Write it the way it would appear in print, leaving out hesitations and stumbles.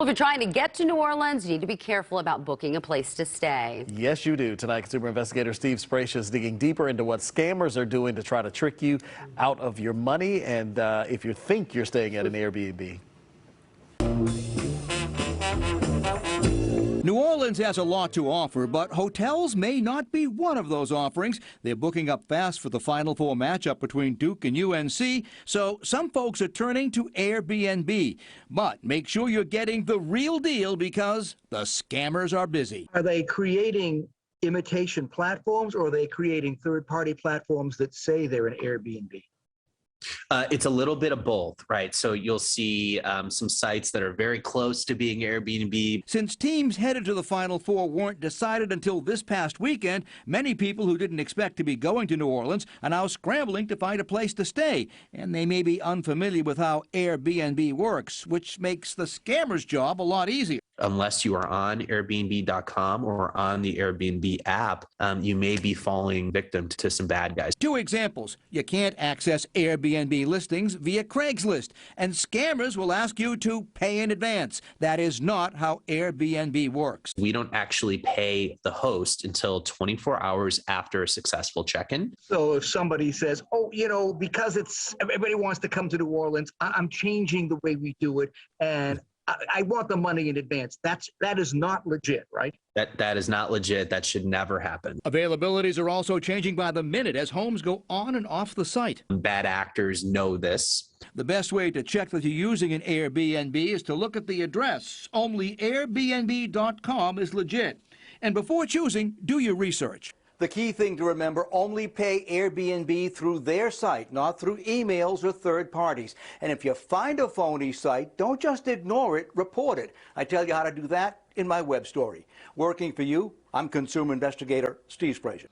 Well, if you're trying to get to New Orleans, you need to be careful about booking a place to stay. Yes, you do. Tonight, consumer investigator Steve Sprache is digging deeper into what scammers are doing to try to trick you out of your money, and if you think you're staying at an Airbnb. New Orleans has a lot to offer, but hotels may not be one of those offerings. They're booking up fast for the Final Four matchup between Duke and UNC, so some folks are turning to Airbnb. But make sure you're getting the real deal because the scammers are busy. Are they creating imitation platforms, or are they creating third-party platforms that say they're an Airbnb? It's a little bit of both, right? So you'll see some sites that are very close to being Airbnb. Since teams headed to the Final Four weren't decided until this past weekend, many people who didn't expect to be going to New Orleans are now scrambling to find a place to stay. And they may be unfamiliar with how Airbnb works, which makes the scammer's job a lot easier. Unless you are on Airbnb.com or on the Airbnb app, you may be falling victim to some bad guys. Two examples. You can't access Airbnb listings via Craigslist, and scammers will ask you to pay in advance. That is not how Airbnb works. We don't actually pay the host until 24 hours after a successful check-in. So if somebody says, oh, because everybody wants to come to New Orleans, I'm changing the way we do it, and I want the money in advance. That is not legit, right? That is not legit. That should never happen. Availabilities are also changing by the minute as homes go on and off the site. Bad actors know this. The best way to check that you're using an Airbnb is to look at the address. Only Airbnb.com is legit. And before choosing, do your research. The key thing to remember, only pay Airbnb through their site, not through emails or third parties. And if you find a phony site, don't just ignore it, report it. I tell you how to do that in my web story. Working for you, I'm consumer investigator Steve Sprache.